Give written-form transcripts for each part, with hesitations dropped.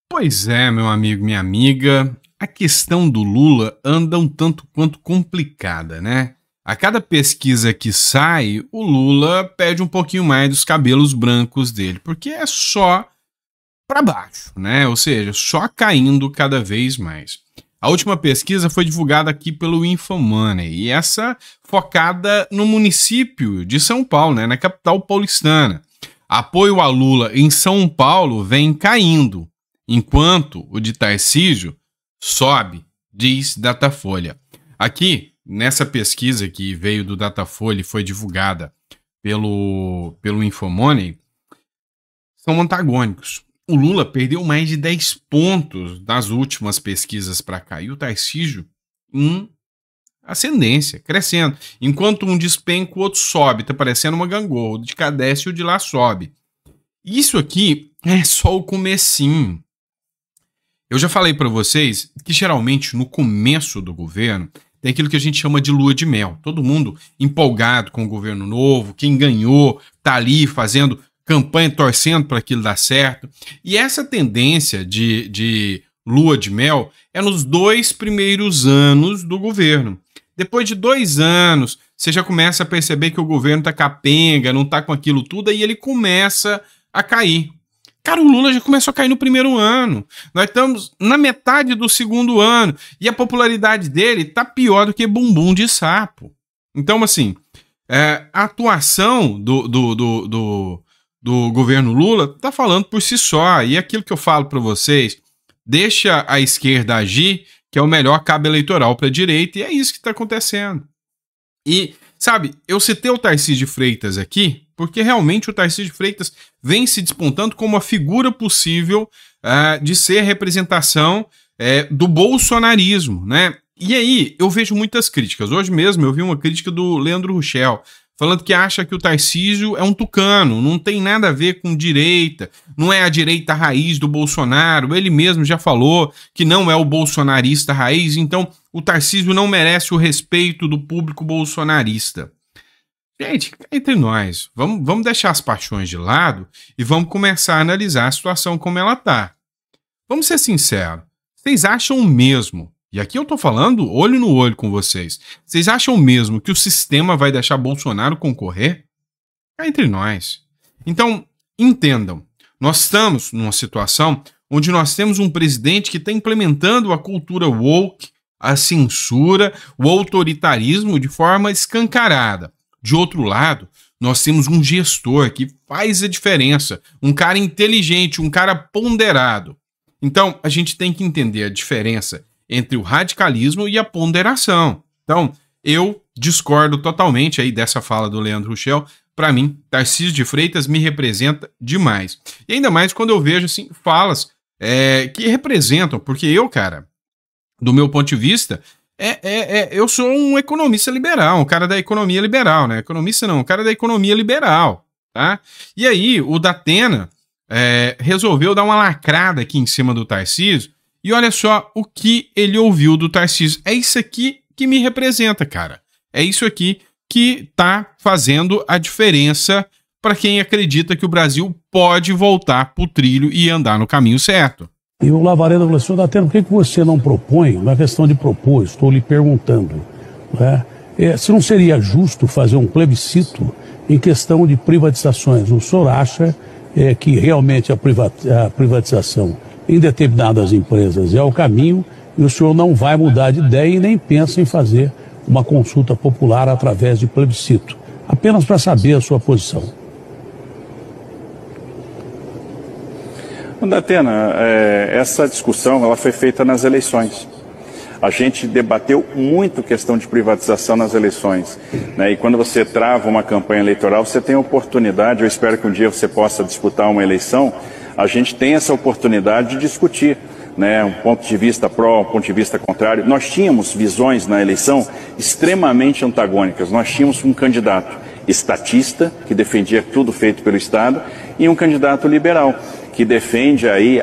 Pois é, meu amigo, minha amiga, a questão do Lula anda um tanto quanto complicada, né? A cada pesquisa que sai, o Lula perde um pouquinho mais dos cabelos brancos dele, porque é só para baixo, né? Ou seja, só caindo cada vez mais. A última pesquisa foi divulgada aqui pelo Infomoney, e essa focada no município de São Paulo, né? Na capital paulistana. Apoio a Lula em São Paulo vem caindo, enquanto o de Tarcísio sobe, diz Datafolha. Aqui, nessa pesquisa que veio do Datafolha e foi divulgada pelo Infomoney, são antagônicos. O Lula perdeu mais de 10 pontos das últimas pesquisas para cá, e o Tarcísio em ascendência, crescendo. Enquanto um despenca, o outro sobe, tá parecendo uma gangorra. O de cá desce e o de lá sobe. Isso aqui é só o comecinho. Eu já falei para vocês que geralmente no começo do governo tem aquilo que a gente chama de lua de mel. Todo mundo empolgado com o governo novo, quem ganhou tá ali fazendo campanha, torcendo para aquilo dar certo. E essa tendência de lua de mel é nos 2 primeiros anos do governo. Depois de 2 anos, você já começa a perceber que o governo tá capenga, não tá com aquilo tudo, aí ele começa a cair. Cara, o Lula já começou a cair no primeiro ano. Nós estamos na metade do segundo ano. E a popularidade dele tá pior do que bumbum de sapo. Então, assim, a atuação do governo Lula tá falando por si só. E aquilo que eu falo para vocês, deixa a esquerda agir, que é o melhor cabo eleitoral para a direita. E é isso que está acontecendo. E, sabe, eu citei o Tarcísio de Freitas aqui, porque realmente o Tarcísio de Freitas vem se despontando como a figura possível de ser representação do bolsonarismo, né? E aí eu vejo muitas críticas. Hoje mesmo eu vi uma crítica do Leandro Rochel, falando que acha que o Tarcísio é um tucano, não tem nada a ver com direita, não é a direita raiz do Bolsonaro. Ele mesmo já falou que não é o bolsonarista raiz, então o Tarcísio não merece o respeito do público bolsonarista. Gente, entre nós, vamos deixar as paixões de lado e vamos começar a analisar a situação como ela tá. Vamos ser sinceros, vocês acham mesmo, e aqui eu tô falando olho no olho com vocês, vocês acham mesmo que o sistema vai deixar Bolsonaro concorrer? Cá entre nós. Então, entendam, nós estamos numa situação onde nós temos um presidente que está implementando a cultura woke, a censura, o autoritarismo de forma escancarada. De outro lado, nós temos um gestor que faz a diferença, um cara inteligente, um cara ponderado. Então, a gente tem que entender a diferença entre o radicalismo e a ponderação. Então, eu discordo totalmente aí dessa fala do Leandro Rochel. Para mim, Tarcísio de Freitas me representa demais. E ainda mais quando eu vejo assim, falas que representam, porque eu, cara, do meu ponto de vista, eu sou um economista liberal, um cara da economia liberal, né? Economista não, um cara da economia liberal, tá? E aí, o Datena resolveu dar uma lacrada aqui em cima do Tarcísio, e olha só o que ele ouviu do Tarcísio. É isso aqui que me representa, cara. É isso aqui que tá fazendo a diferença para quem acredita que o Brasil pode voltar pro trilho e andar no caminho certo. E o Lavareda falou assim: Datena, por que você não propõe? Não é questão de propor, estou lhe perguntando. Se não seria justo fazer um plebiscito em questão de privatizações? O senhor acha que realmente a privatização em determinadas empresas é o caminho e o senhor não vai mudar de ideia e nem pensa em fazer uma consulta popular através de plebiscito? Apenas para saber a sua posição. Datena, essa discussão ela foi feita nas eleições. A gente debateu muito questão de privatização nas eleições, né? E quando você trava uma campanha eleitoral, você tem a oportunidade, eu espero que um dia você possa disputar uma eleição, a gente tem essa oportunidade de discutir, né? Um ponto de vista pró, um ponto de vista contrário. Nós tínhamos visões na eleição extremamente antagônicas. Nós tínhamos um candidato estatista, que defendia tudo feito pelo Estado, e um candidato liberal, que defende aí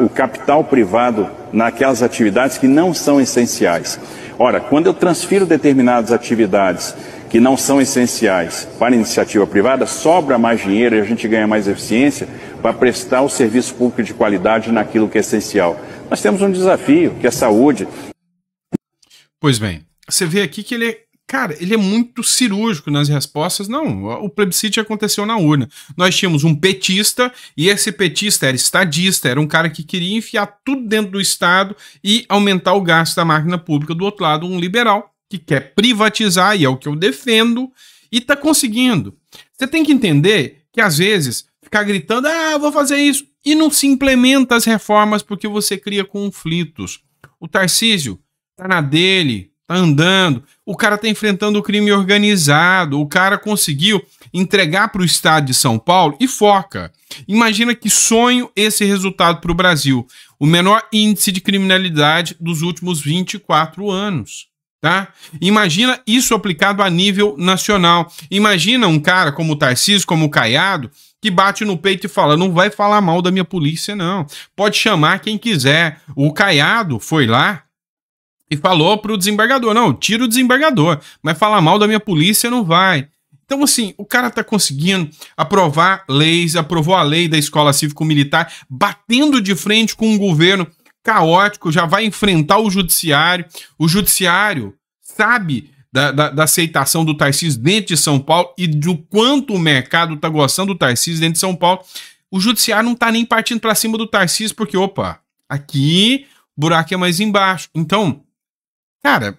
o capital privado naquelas atividades que não são essenciais. Ora, quando eu transfiro determinadas atividades que não são essenciais para a iniciativa privada, sobra mais dinheiro e a gente ganha mais eficiência, para prestar o serviço público de qualidade naquilo que é essencial. Nós temos um desafio, que é a saúde. Pois bem, você vê aqui que ele é muito cirúrgico nas respostas. Não, o plebiscito aconteceu na urna. Nós tínhamos um petista, e esse petista era estadista, era um cara que queria enfiar tudo dentro do Estado e aumentar o gasto da máquina pública. Do outro lado, um liberal que quer privatizar, e é o que eu defendo, e está conseguindo. Você tem que entender que, às vezes, ficar gritando, vou fazer isso, e não se implementa as reformas porque você cria conflitos. O Tarcísio tá na dele, tá andando, o cara tá enfrentando o crime organizado, o cara conseguiu entregar para o estado de São Paulo e foca. Imagina que sonho esse resultado para o Brasil. O menor índice de criminalidade dos últimos 24 anos. Tá? Imagina isso aplicado a nível nacional. Imagina um cara como o Tarcísio, como o Caiado, que bate no peito e fala, não vai falar mal da minha polícia, não. Pode chamar quem quiser. O Caiado foi lá e falou pro desembargador, não, tira o desembargador, mas falar mal da minha polícia não vai. Então, assim, o cara tá conseguindo aprovar leis, aprovou a lei da escola cívico-militar, batendo de frente com um governo caótico, já vai enfrentar o judiciário sabe da aceitação do Tarcísio dentro de São Paulo e do quanto o mercado tá gostando do Tarcísio dentro de São Paulo. O judiciário não tá nem partindo para cima do Tarcísio, porque, opa, aqui o buraco é mais embaixo. Então, cara,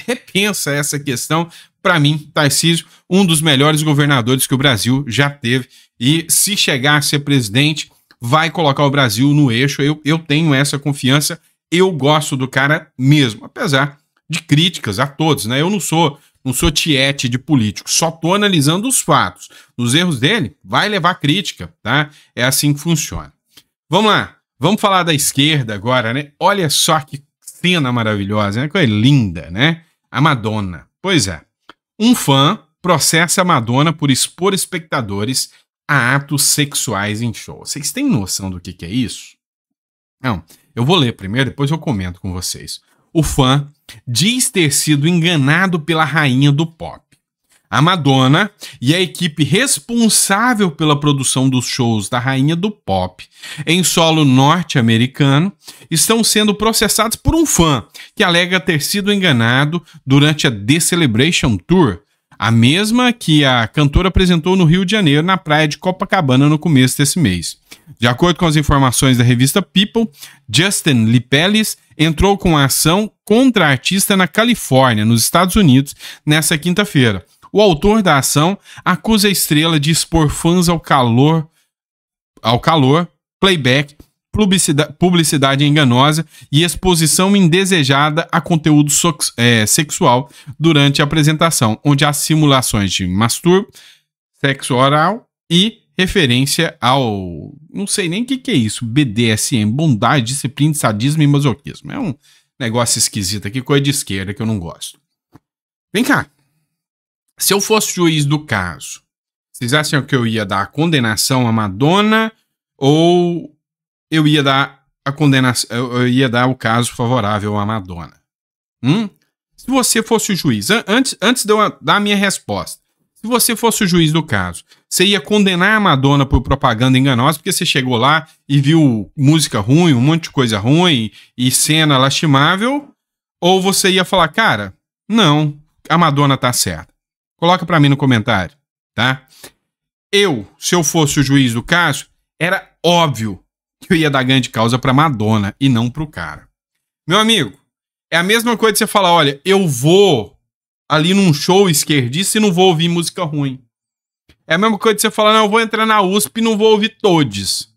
repensa essa questão. Para mim, Tarcísio, um dos melhores governadores que o Brasil já teve, e se chegar a ser presidente, vai colocar o Brasil no eixo. Eu tenho essa confiança, eu gosto do cara mesmo, apesar de críticas a todos, né? Eu não sou tiete de político, só tô analisando os fatos. Os erros dele, vai levar crítica, tá? É assim que funciona. Vamos lá, vamos falar da esquerda agora, né? Olha só que cena maravilhosa, né? Coisa linda, né? A Madonna. Pois é, um fã processa a Madonna por expor espectadores a atos sexuais em show. Vocês têm noção do que é isso? Não, eu vou ler primeiro, depois eu comento com vocês. O fã diz ter sido enganado pela rainha do pop. A Madonna e a equipe responsável pela produção dos shows da rainha do pop em solo norte-americano estão sendo processados por um fã que alega ter sido enganado durante a The Celebration Tour, a mesma que a cantora apresentou no Rio de Janeiro, na praia de Copacabana, no começo desse mês. De acordo com as informações da revista People, Justin Lipelis entrou com a ação contra a artista na Califórnia, nos Estados Unidos, nesta quinta-feira. O autor da ação acusa a estrela de expor fãs ao calor, playback, publicidade enganosa e exposição indesejada a conteúdo sexual durante a apresentação, onde há simulações de masturbo, sexo oral e referência ao... não sei nem o que é isso, BDSM, bondade, disciplina, sadismo e masoquismo. É um negócio esquisito aqui, coisa de esquerda que eu não gosto. Vem cá. Se eu fosse juiz do caso, vocês acham que eu ia dar a condenação à Madonna ou eu ia dar a condenação, eu ia dar o caso favorável à Madonna? Se você fosse o juiz, antes de eu dar a minha resposta, se você fosse o juiz do caso, você ia condenar a Madonna por propaganda enganosa, porque você chegou lá e viu música ruim, um monte de coisa ruim e cena lastimável, ou você ia falar, cara, não, a Madonna tá certa? Coloca pra mim no comentário, tá? Se eu fosse o juiz do caso, era óbvio que eu ia dar ganho de causa pra Madonna e não pro cara. Meu amigo, é a mesma coisa de você falar, olha, eu vou ali num show esquerdista e não vou ouvir música ruim. É a mesma coisa de você falar, não, eu vou entrar na USP e não vou ouvir todes.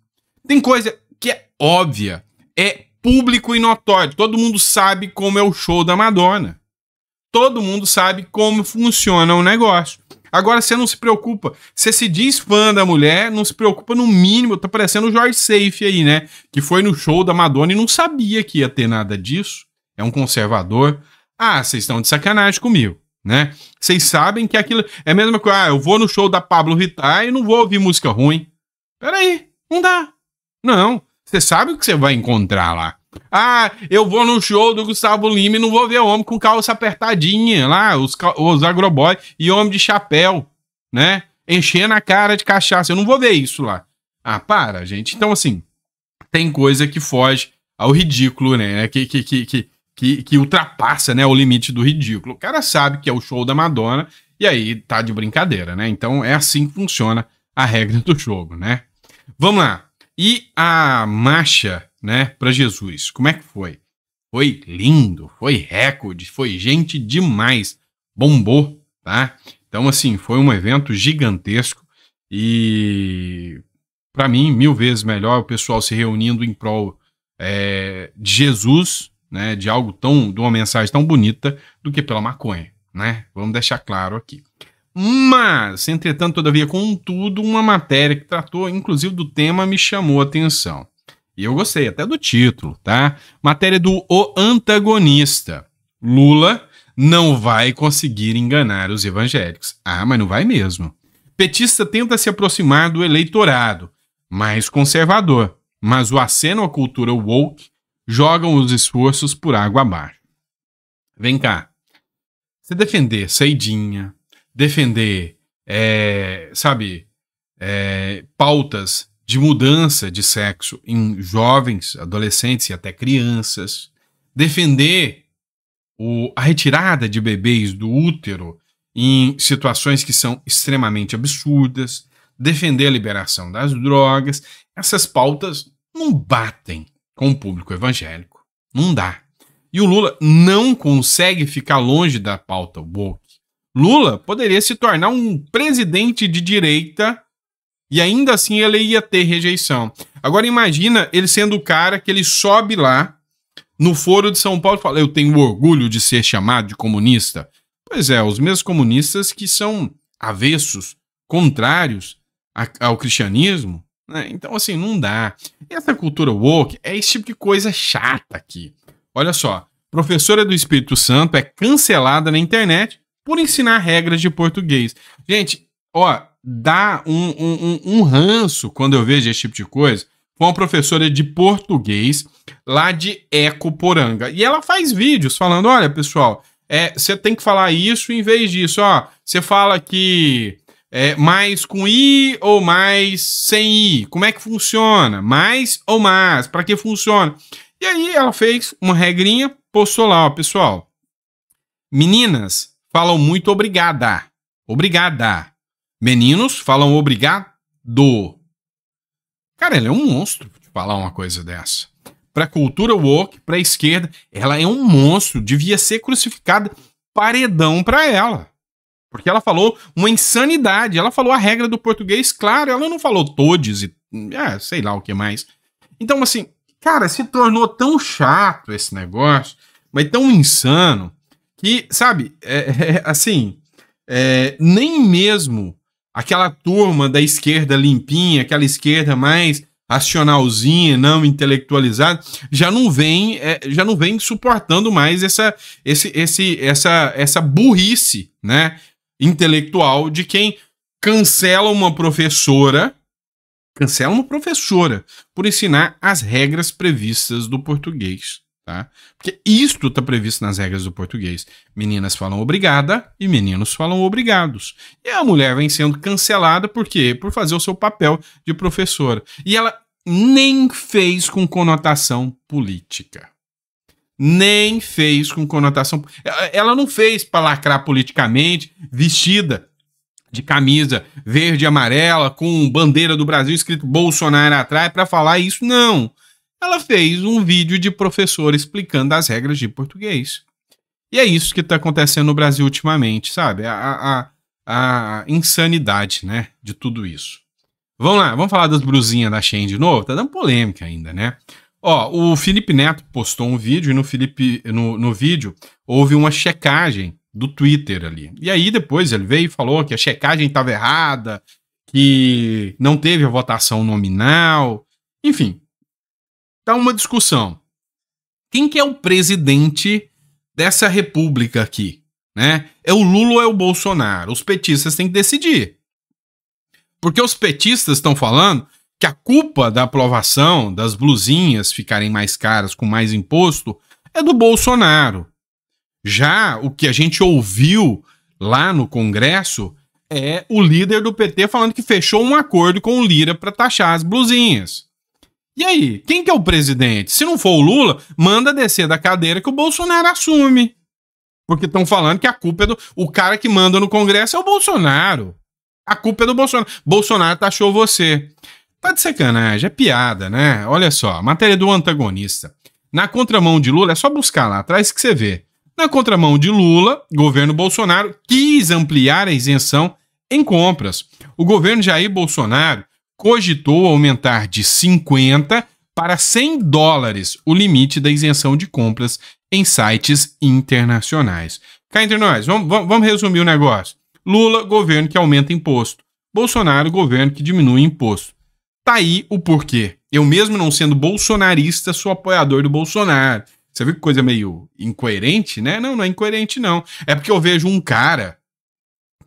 Tem coisa que é óbvia, é público e notório. Todo mundo sabe como é o show da Madonna. Todo mundo sabe como funciona o negócio. Agora você não se preocupa. Você se diz fã da mulher, não se preocupa no mínimo. Tá parecendo o Jorge Seife aí, né? Que foi no show da Madonna e não sabia que ia ter nada disso. É um conservador. Ah, vocês estão de sacanagem comigo, né? Vocês sabem que aquilo é a mesma coisa. Eu vou no show da Pablo Vittar e não vou ouvir música ruim. Peraí, não dá. Não, você sabe o que você vai encontrar lá. Ah, eu vou no show do Gustavo Lima e não vou ver homem com calça apertadinha lá, os agroboy e homem de chapéu, né? Enchendo a cara de cachaça. Eu não vou ver isso lá. Ah, para, gente. Então, assim, tem coisa que foge ao ridículo, né? Que ultrapassa, né, o limite do ridículo. O cara sabe que é o show da Madonna e aí tá de brincadeira, né? Então é assim que funciona a regra do jogo, né? Vamos lá. E a marcha, né, para Jesus, como é que foi? Foi lindo, foi recorde, foi gente demais, bombou, tá? Então, assim, foi um evento gigantesco e, para mim, 1000 vezes melhor o pessoal se reunindo em prol de Jesus, né, de algo de uma mensagem tão bonita, do que pela maconha, né? Vamos deixar claro aqui. Mas, entretanto, todavia, contudo, uma matéria que tratou, inclusive, do tema me chamou a atenção. E eu gostei até do título, tá? Matéria do O Antagonista. Lula não vai conseguir enganar os evangélicos. Ah, mas não vai mesmo. Petista tenta se aproximar do eleitorado mais conservador, mas o aceno à cultura woke jogam os esforços por água abaixo. Vem cá. Você defender saidinha, defender, pautas de mudança de sexo em jovens, adolescentes e até crianças, defender a retirada de bebês do útero em situações que são extremamente absurdas, defender a liberação das drogas, essas pautas não batem com o público evangélico. Não dá. E o Lula não consegue ficar longe da pauta woke. Lula poderia se tornar um presidente de direita e ainda assim ele ia ter rejeição. Agora imagina ele sendo o cara que ele sobe lá no Foro de São Paulo e fala: eu tenho orgulho de ser chamado de comunista. Pois é, os mesmos comunistas que são avessos, contrários ao cristianismo, né? Então assim, não dá. E essa cultura woke é esse tipo de coisa chata aqui. Olha só, professora do Espírito Santo é cancelada na internet por ensinar regras de português. Gente, ó, dá um ranço quando eu vejo esse tipo de coisa. Foi uma professora de português lá de Ecoporanga. E ela faz vídeos falando: olha, pessoal, você tem que falar isso em vez disso. Ó, você fala que mais com I ou mais sem I. Como é que funciona? Mais ou mais? Para que funciona? E aí ela fez uma regrinha, postou lá, ó, pessoal. Meninas falam muito obrigada. Obrigada. Meninos falam obrigado. Cara, ela é um monstro de falar uma coisa dessa. Pra cultura woke, pra esquerda, ela é um monstro. Devia ser crucificada, paredão pra ela. Porque ela falou uma insanidade. Ela falou a regra do português, claro. Ela não falou todes e sei lá o que mais. Então, assim, cara, se tornou tão chato esse negócio, mas tão insano, que, sabe, nem mesmo aquela turma da esquerda limpinha, aquela esquerda mais racionalzinha, não intelectualizada, já não vem suportando mais essa burrice, né, intelectual de quem cancela uma professora por ensinar as regras previstas do português, tá? Porque isto está previsto nas regras do português. Meninas falam obrigada e meninos falam obrigados. E a mulher vem sendo cancelada por quê? Por fazer o seu papel de professora. E ela nem fez com conotação política. Nem fez com conotação... Ela não fez para lacrar politicamente, vestida de camisa verde e amarela, com bandeira do Brasil escrito Bolsonaro atrás, para falar isso, não. Ela fez um vídeo de professor explicando as regras de português. E é isso que está acontecendo no Brasil ultimamente, sabe? A insanidade, né, de tudo isso. Vamos lá, vamos falar das brusinhas da Shein de novo? Tá dando polêmica ainda, né? Ó, o Felipe Neto postou um vídeo e no vídeo houve uma checagem do Twitter ali. E aí depois ele veio e falou que a checagem estava errada, que não teve a votação nominal. Enfim, tá uma discussão. Quem que é o presidente dessa república aqui, né? É o Lula ou é o Bolsonaro? Os petistas têm que decidir. Porque os petistas estão falando que a culpa da aprovação das blusinhas ficarem mais caras com mais imposto é do Bolsonaro. Já o que a gente ouviu lá no Congresso é o líder do PT falando que fechou um acordo com o Lira para taxar as blusinhas. E aí, quem que é o presidente? Se não for o Lula, manda descer da cadeira que o Bolsonaro assume. Porque estão falando que a culpa é do... O cara que manda no Congresso é o Bolsonaro. A culpa é do Bolsonaro. Bolsonaro taxou você. Tá de sacanagem, é piada, né? Olha só, matéria do antagonista. Na contramão de Lula, é só buscar lá atrás que você vê. Na contramão de Lula, governo Bolsonaro quis ampliar a isenção em compras. O governo Jair Bolsonaro cogitou aumentar de 50 para 100 dólares o limite da isenção de compras em sites internacionais. Cá entre nós, vamos resumir o negócio. Lula, governo que aumenta imposto. Bolsonaro, governo que diminui imposto. Tá aí o porquê. Eu mesmo não sendo bolsonarista, sou apoiador do Bolsonaro. Você viu que coisa meio incoerente, né? Não é incoerente não. É porque eu vejo um cara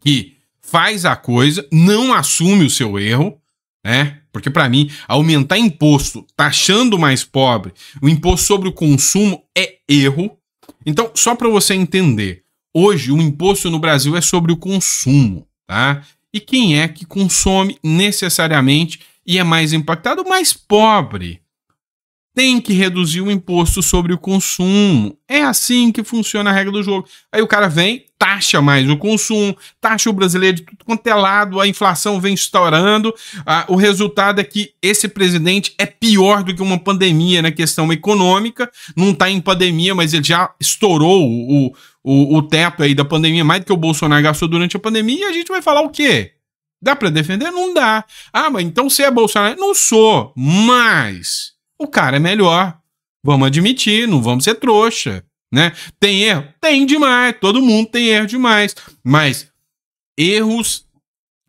que faz a coisa, não assume o seu erro, né? Porque para mim, aumentar imposto taxando o mais pobre, o imposto sobre o consumo é erro. Então, só para você entender, hoje o imposto no Brasil é sobre o consumo, tá? E quem é que consome necessariamente e é mais impactado? O mais pobre. Tem que reduzir o imposto sobre o consumo. É assim que funciona a regra do jogo. Aí o cara vem, taxa mais o consumo, taxa o brasileiro de tudo quanto é lado, a inflação vem estourando. O resultado é que esse presidente é pior do que uma pandemia na questão econômica. Não está em pandemia, mas ele já estourou o teto aí da pandemia, mais do que o Bolsonaro gastou durante a pandemia. E a gente vai falar o quê? Dá para defender? Não dá. Ah, mas então você é Bolsonaro? Não sou, mas... O cara é melhor, vamos admitir, não vamos ser trouxa, né? Tem erro? Tem demais, todo mundo tem erro demais, mas erros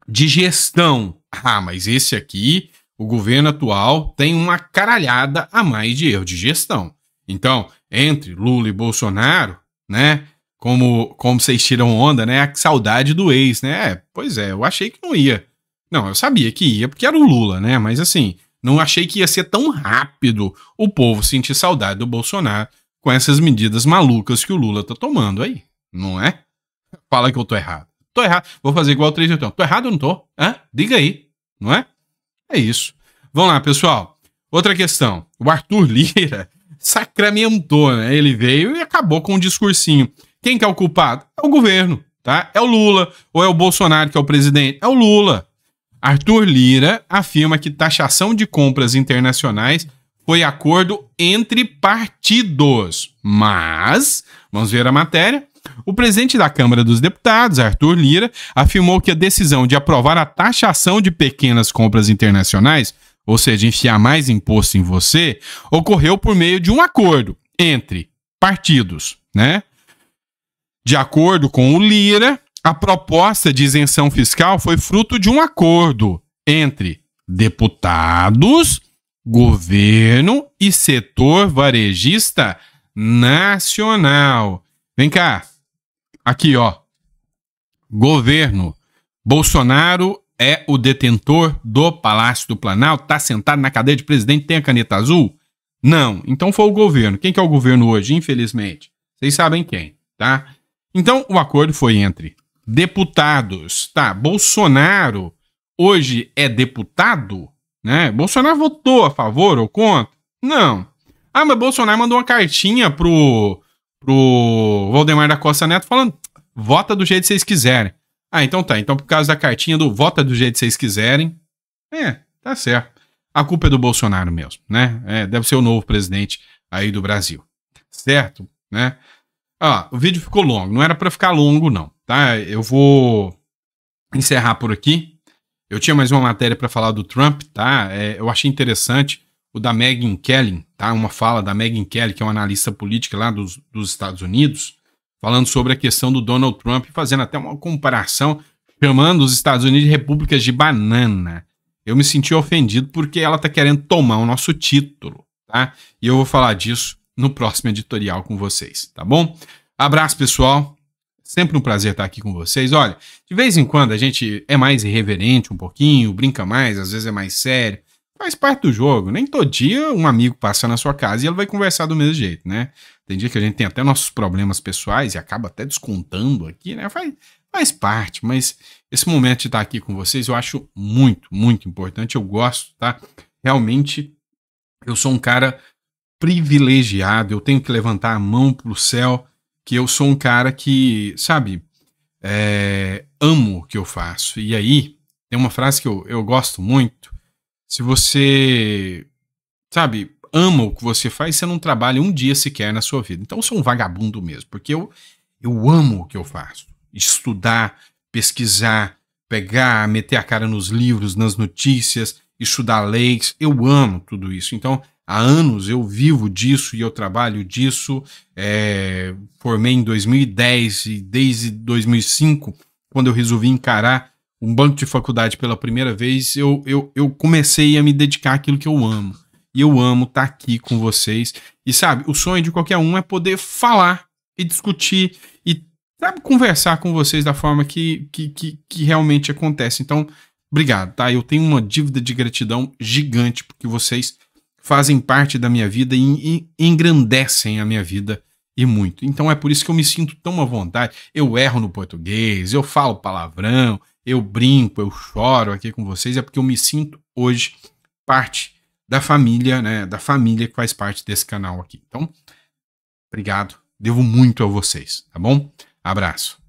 de gestão. Ah, mas esse aqui, o governo atual, tem uma caralhada a mais de erro de gestão. Então, entre Lula e Bolsonaro, né? Como vocês tiram onda, né? A saudade do ex, né? Pois é, eu achei que não ia. Não, eu sabia que ia, porque era o Lula, né? Mas assim... Não achei que ia ser tão rápido o povo sentir saudade do Bolsonaro com essas medidas malucas que o Lula tá tomando aí, não é? Fala que eu tô errado. Tô errado. Vou fazer igual o 3 então. Tô errado ou não tô? Hã? Diga aí, não é? É isso. Vamos lá, pessoal. Outra questão. O Arthur Lira sacramentou, né? Ele veio e acabou com um discursinho. Quem que é o culpado? É o governo, tá? É o Lula. Ou é o Bolsonaro que é o presidente? É o Lula. Arthur Lira afirma que taxação de compras internacionais foi acordo entre partidos. Mas, vamos ver a matéria, o presidente da Câmara dos Deputados, Arthur Lira, afirmou que a decisão de aprovar a taxação de pequenas compras internacionais, ou seja, enfiar mais imposto em você, ocorreu por meio de um acordo entre partidos, né? De acordo com o Lira, a proposta de isenção fiscal foi fruto de um acordo entre deputados, governo e setor varejista nacional. Vem cá. Aqui, ó. Governo. Bolsonaro é o detentor do Palácio do Planalto? Tá sentado na cadeira de presidente, tem a caneta azul? Não. Então foi o governo. Quem que é o governo hoje, infelizmente? Vocês sabem quem, tá? Então o acordo foi entre deputados, tá? Bolsonaro hoje é deputado, né? Bolsonaro votou a favor ou contra? Não. Ah, mas Bolsonaro mandou uma cartinha pro Valdemar da Costa Neto falando, vota do jeito que vocês quiserem. Ah, então tá. Então por causa da cartinha do vota do jeito que vocês quiserem, tá certo. A culpa é do Bolsonaro mesmo, né? Deve ser o novo presidente aí do Brasil. Certo, né? O vídeo ficou longo. Não era pra ficar longo, não. Tá, eu vou encerrar por aqui. Eu tinha mais uma matéria para falar do Trump, tá? Eu achei interessante o da Megyn Kelly, tá? Uma fala da Megyn Kelly, que é uma analista política lá dos Estados Unidos, falando sobre a questão do Donald Trump, fazendo até uma comparação, chamando os Estados Unidos de repúblicas de banana. Eu me senti ofendido porque ela tá querendo tomar o nosso título, tá? E eu vou falar disso no próximo editorial com vocês, tá bom? Abraço, pessoal. Sempre um prazer estar aqui com vocês. Olha, de vez em quando a gente é mais irreverente um pouquinho, brinca mais, às vezes é mais sério. Faz parte do jogo. Nem todo dia um amigo passa na sua casa e ele vai conversar do mesmo jeito, né? Tem dia que a gente tem até nossos problemas pessoais e acaba até descontando aqui, né? Faz faz parte, mas esse momento de estar aqui com vocês eu acho muito, muito importante. Eu gosto, tá? Realmente, eu sou um cara privilegiado, eu tenho que levantar a mão pro céu, que eu sou um cara que, sabe, amo o que eu faço. E aí, tem uma frase que eu gosto muito: se você, sabe, ama o que você faz, você não trabalha um dia sequer na sua vida. Então eu sou um vagabundo mesmo, porque eu amo o que eu faço. Estudar, pesquisar, pegar, meter a cara nos livros, nas notícias, estudar leis, eu amo tudo isso. Então, há anos eu vivo disso e eu trabalho disso. Formei em 2010 e desde 2005, quando eu resolvi encarar um banco de faculdade pela primeira vez, eu comecei a me dedicar àquilo que eu amo. E eu amo estar aqui com vocês. E sabe, o sonho de qualquer um é poder falar e discutir e, sabe, conversar com vocês da forma que realmente acontece. Então, obrigado, tá? Eu tenho uma dívida de gratidão gigante porque vocês fazem parte da minha vida e engrandecem a minha vida e muito. Então é por isso que eu me sinto tão à vontade. Eu erro no português, eu falo palavrão, eu brinco, eu choro aqui com vocês. É porque eu me sinto hoje parte da família, né? Da família que faz parte desse canal aqui. Então, obrigado. Devo muito a vocês, tá bom? Abraço.